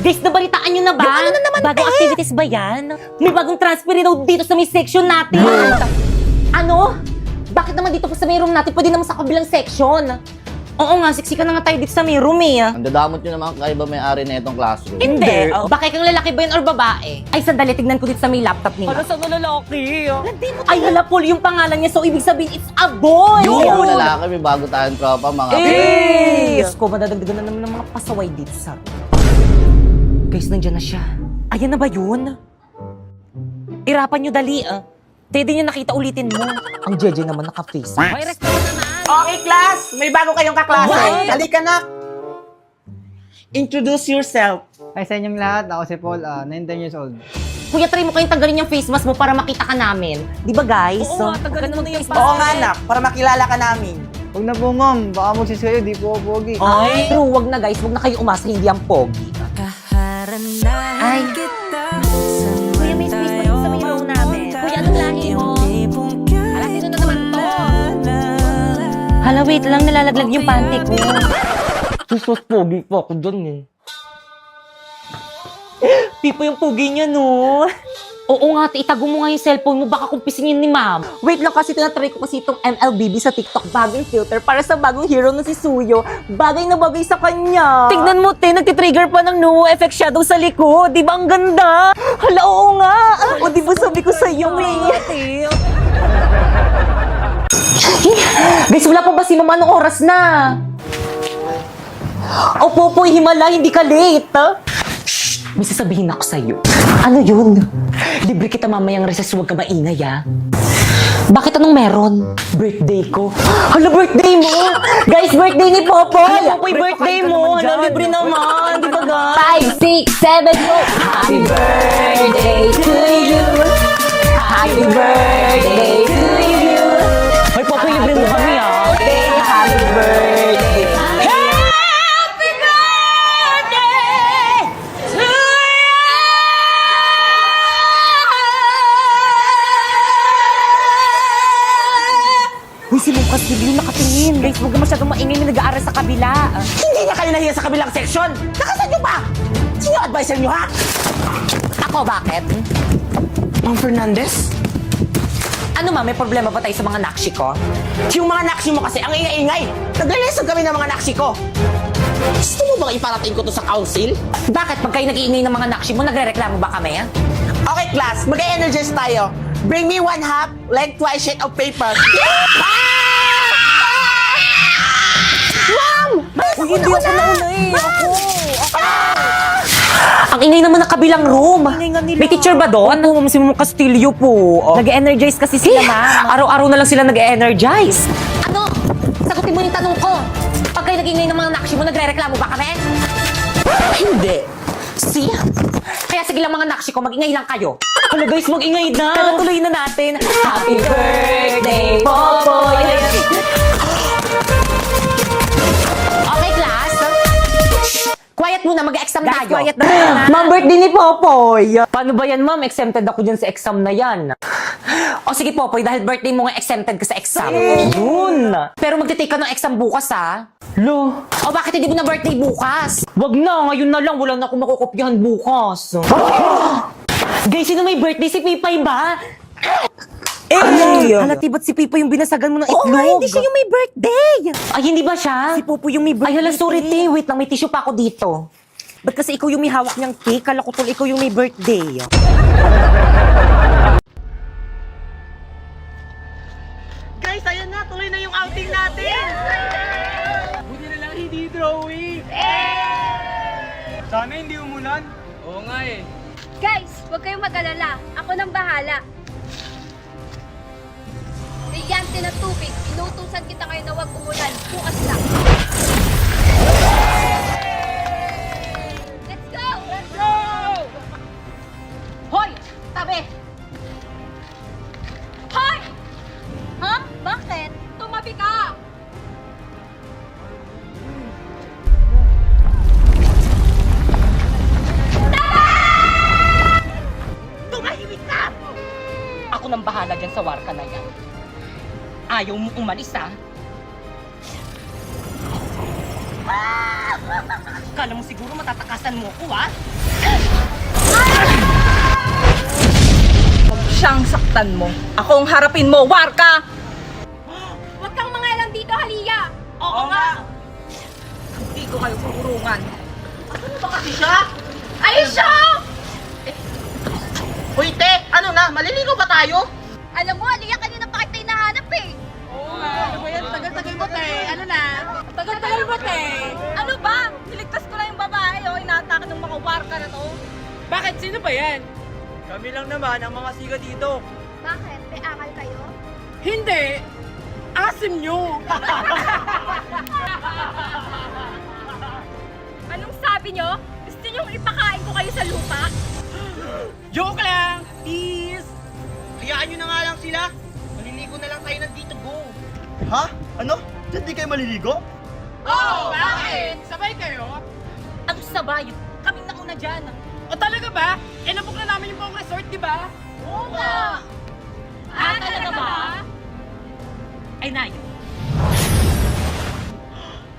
Guys, nabalitaan nyo na ba? Yung ano na naman, Bagong activities ba yan? May bagong transfer daw dito sa may section natin. Ano? Bakit naman dito pa sa may room natin? Pwede naman sa kabilang section. Oo nga, siksikan na nga tayo dito sa may room eh. Ang dadamot nyo naman kayo ba may-ari na itong classroom? Hindi. Baka kang lalaki ba yun or babae? Ay, sandali, tignan ko dito sa may laptop nila. Saan na lalaki? Ay, hala, Paul, yung pangalan niya. So, ibig sabihin, it's a boy! Hindi ako lalaki, may bago tayong tropa, mga Diyos ko, madadagdagan na naman ng mga pasaway dito sa... Guys, nandiyan na siya. Ayan na ba yun? Irapan nyo dali, ah. Pwede nyo nakita, ulitin mo. Ang Jeje naman naka-face. May respeto naman. Okay, class! May bago kayong kaklase. What? Halika na. Introduce yourself. Hi sa inyong lahat, ako si Paul, 19 years old. Kuya, try mo kayong tanggalin yung face mask mo para makita ka namin. Di ba, guys? Oo nga, tanggalin mo na yung face Oo nga, anak. Para makilala ka namin. Huwag na po ma'am, baka magsis kayo, di po ako pogi. Ay, true. Wag na, guys. Wag na kayo umasa. Hindi ang pogi. Ay. Kuya, may space pa rin sa may row namin. Kuya, anong lahi mo? Hala, sino na naman to? Hala, wait lang. Nalalaglag yung panty ko. Sus, pogi pa ako dun eh. Pipo yung pogi niya, no? Oo nga, itago mo nga yung cellphone mo. Baka kumpisingin ni ma'am. Wait lang kasi tinatry ko kasi itong MLBB sa TikTok. Bagong filter para sa bagong hero na si Suyo. Bagay na bagay sa kanya. Tignan mo, te. Nagtitrigger pa ng no effect shadow sa likod. Di ba ang ganda? Hala, oo nga. O, di ba sabi ko sa'yo, eh. Guys, wala pa ba si mama? Anong oras na? O, Popoy, himala. Hindi ka late. May sasabihin ako sa'yo. Ano yun? Libre kita mamayang recess, huwag ka maingay, ah. Bakit anong meron? Birthday ko. Hala, birthday mo! Guys, birthday ni Popoy! Popoy, birthday mo! Hala, libre naman! Di ba, guys? 5, 6, 7, go! Happy birthday to you! Happy birthday to you! Hoy, Popoy, libre mo kami, ah. Happy birthday! Happy birthday! Uy, si Lucas, biglang nakatingin. Guys, huwag ka masyadong maingay na nag-aaral sa kabila. Hindi na kayo nahiya sa kabilang section. Nakasan nyo pa? Sino advisor nyo, ha? Ako, bakit? Ma'am Fernandez? Ano ma, may problema ba tayo sa mga nakshi ko? Yung mga nakshi mo kasi, ang ingay-ingay. Naglalesson kami ng mga nakshi ko. Gusto mo bang iparating ko to sa council? Bakit? Pag kayo nag-iingay ng mga nakshi mo, nagre-reklamo ba kami? Okay, class. Mag-energize tayo. Bring me 1/2, like twice sheet of paper. Ma'am! Uy, hindi ako nauna eh. Ako. Ang ingay naman ng kabilang room. May teacher ba doon? Opo, ma'am, si Ma'am Castillo po. Nag-energize kasi sila, ma'am. Araw-araw na lang sila nag-energize. Ano? Sagutin mo yung tanong ko. Pag kayo nag-ingay ng mga nakshi mo, nagre-reklamo ba kami? Hindi. See? Kaya sige lang mga nakshi ko, mag-ingay lang kayo. Hala guys, mag-ingay na. Pero tuloy na natin. Happy birthday, Popoy! Okay, class. Quiet muna, mag-exam tayo. Quiet na. Ma'am, birthday ni Popoy. Paano ba yan, ma'am? Exempted ako dyan sa exam na yan. O sige, Popoy, dahil birthday mo nga exempted ka sa exam. Yun. Pero magte-take ka ng exam bukas, ha? Lo. O bakit hindi mo na birthday bukas? Wag na, ngayon na lang. Wala na akong makukopyahan bukas. Guys, sino may birthday? Si Pipay ba? Halati ba't si Pipo yung binasagan mo ng itlog? Oo, hindi siya yung may birthday. Ay, hindi ba siya? Si Popo yung may birthday. Ay, hala, sorry, te. Wait lang, may tissue pa ako dito. Ba't kasi ikaw yung may hawak niyang cake? Kala ko tol, ikaw yung may birthday. Guys, ayun na. Tuloy na yung outing natin. Buti na lang hindi drawing! Sana hindi umulan. Oo nga eh. Guys, huwag kayong mag-alala. Ako nang bahala. Brilyante na tubig. Inutusan kita ngayon na huwag umulan. Bukas lang. Let's go! Let's go! Hoy! Tabi! Hoy! Ha? Bakit? Tumabi ka! Tumahimik ka! Ako nang bahala dyan sa warka na yan. Ayaw mo umalis, ha? Kala mo siguro matatakasan mo ko, ha? Huwag siyang saktan mo. Akong harapin mo, Warka! Huwag kang mangalang dito, Halia! Oo nga! Hindi ko kayo kukurungan. Ano ba kasi siya? Aisha! Uy, te! Ano na? Maliligaw ba tayo? Alam mo, Halia, kanina pa kita hinahanap eh. Oo nga. Ano ba yan? Tagal-tagal mo, te. Ano na? Tagal-tagal mo, te. Ano ba? Niligtas ko na yung babae, oh. Inaatake ng mga warka na to. Bakit? Sino ba yan? Kami lang naman ang mga siga dito. Bakit? May akal kayo? Hindi! Asim nyo! Anong sabi nyo? Gusto nyong ipakain ko kayo sa lupa? Joke lang! Peace! Hayaan nyo na nga lang sila. Maliligo na lang tayo ng dito, go. Ha? Ano? Diyan di kayo maliligo? Oh, bakit? Sabay kayo? Ang sabay. Kaming nauna dyan. O talaga ba? Eh, nabuk na namin yung buong resort, di ba? Oo nga. Talaga ba? Ay, Nay.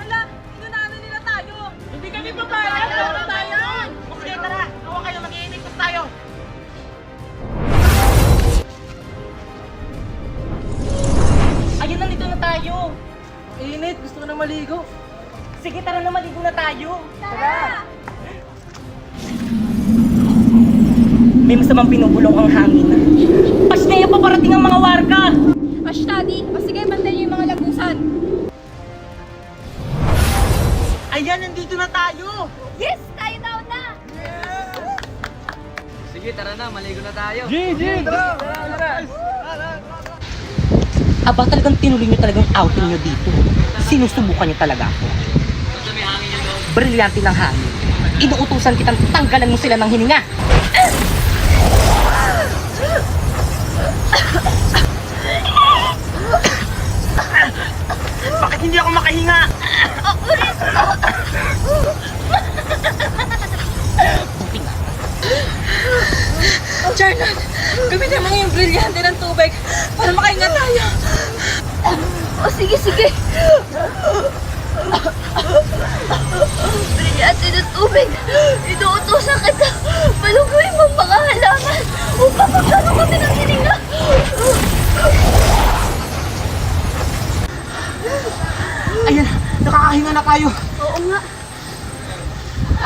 Hala, inunahan nila tayo. Hindi kami papayag! Ano tayo? Okay, tara. Hawa kayo, mag-iinigtos tayo. Ayun, nandito na tayo. Init, gusto ko na maligo. Sige, tara na, maligo na tayo. Tara! May masamang pinubulong ang hangin. Pasneya pa parating ang mga warga. Ashtadi, o sige, bantayan yung mga lagusan. Ayan, nandito na tayo. Yes! Tayo na una! Sige, tara na, maligo na tayo. Aba, talagang tinuloy nyo talagang outing nyo dito. Sinusubukan nyo talaga ako. Brilyante ng hangin. Inuutusan kitang tanggalan mo sila ng hininga. Bakit hindi ako makahinga? Jarnon, gamitin mo yung brilyante ng tubig para makahinga tayo. O sige, sige! Brilyante ng tubig! Inuutosan kita! Maluguin mong mga halaman upang magkaroon kami ng hininga! Ayan, nakakahinga na tayo. Oo nga.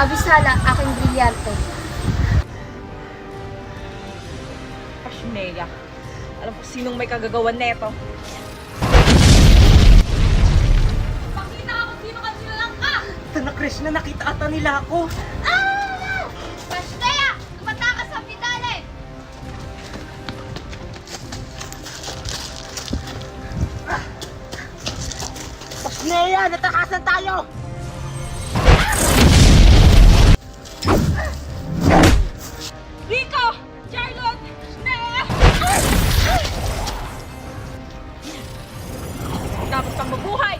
Abisala, aking brilyante. Pasneya, alam ko sinong may kagagawan neto. Pakita ako sino ka lang ka! Tana, Krishna, nakita ata nila ako. Ah! Pashtaya! Tumata ka sa pidale! Pasneya, natakasan tayo. Rico! Charlotte! Snea! Tapos kang mabuhay.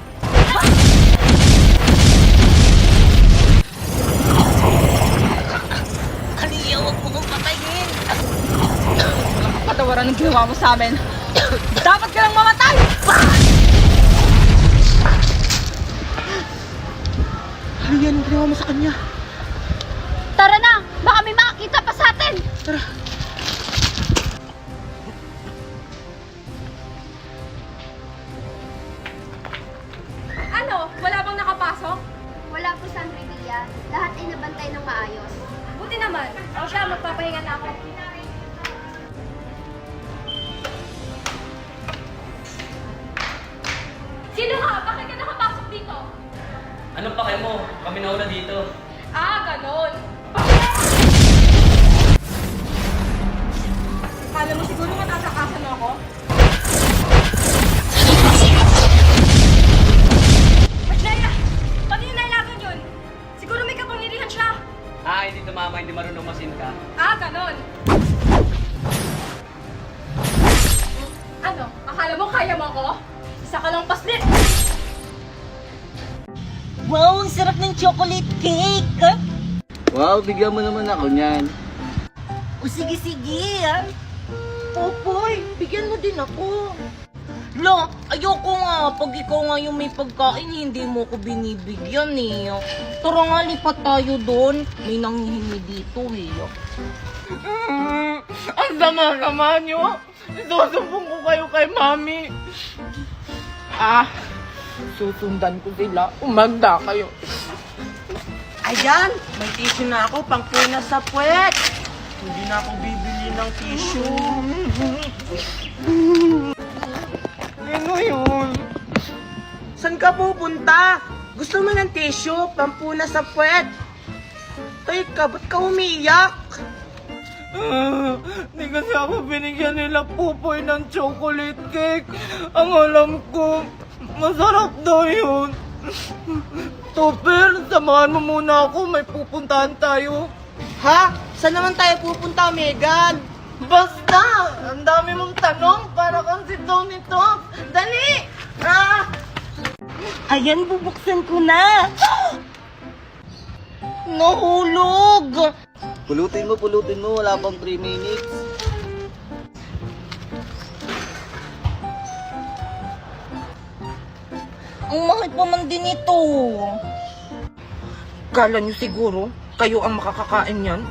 Halia, huwag mo kong patayin. Patawaran ng ginawa mo sa amin. Dapat ka lang mamatay! Halia, anong ginawa mo sa kanya? Tara na! Baka may makakita pa sa atin! Ano? Wala bang nakapasok? Wala po, Sandra Villa. Lahat ay nabantay ng maayos. Buti naman. O siya, magpapahinga na ako. Sino ka? Bakit ka nakapasok dito? Anong pake mo? Kami nauna dito. Ah, ganon. Kala mo siguro matatakasan mo ako? Pasnaya! Paano yung nailagan yun? Siguro may kapangyarihan siya. Ah, hindi tumama, hindi marunong masin ka. Ah, ganon. Ano? Akala mo kaya mo ako? Isa ka lang paslit! Wow, ang sarap ng chocolate cake! Wow, bigyan mo naman ako niyan. O sige, sige, ah. Popoy, bigyan mo din ako. Lo, ayoko nga. Pag ikaw nga yung may pagkain, hindi mo ko binibigyan eh. Tara nga, lipat tayo doon. May nanghihingi dito eh. Ang sama-sama nyo. Isusumbong ko kayo kay Mami. Susundan ko sila. Umagda kayo. Ayan, may tissue na ako, pangpunas sa puwet. Hindi na ako bibili ng tissue. Ano yun? Saan ka pupunta? Gusto mo ng tissue, pampunas sa puwet? Teka, ba't ka umiiyak? Di kasi ako binigyan nila Pupoy ng chocolate cake. Ang alam ko, masarap daw yun. Topper, samahan mo muna ako. May pupuntahan tayo. Ha? Saan naman tayo pupunta, Megan? Basta! Ang dami mong tanong para kang si Tony Top. Dali! Ayan, bubuksan ko na. Nahulog. Pulutin mo. Wala pang 3 minutes. Ang mahal pa man din ito. Kala nyo siguro, kayo ang makakakain yan?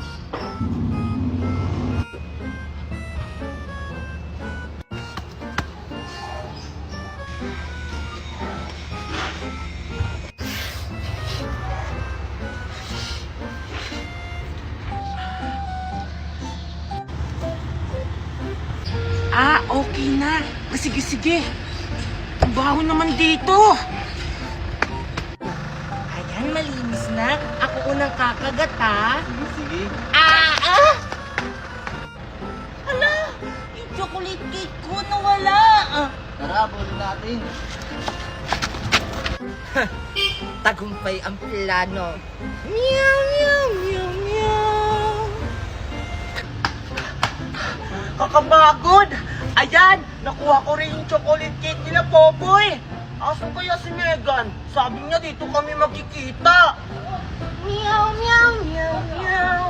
Okay na. Sige. Ang baho naman dito. Ayan, malinis na. Ako unang kakagat, ha? Sige. Hala, yung chocolate cake ko nawala. Tara, bulin natin. Tagumpay ang plano. Kakabagod! Ayan! Nakuha ko rin yung chocolate cake nila, Popoy! Asan kaya si Megan? Sabi niya dito kami magkikita. Meow, meow, meow, meow.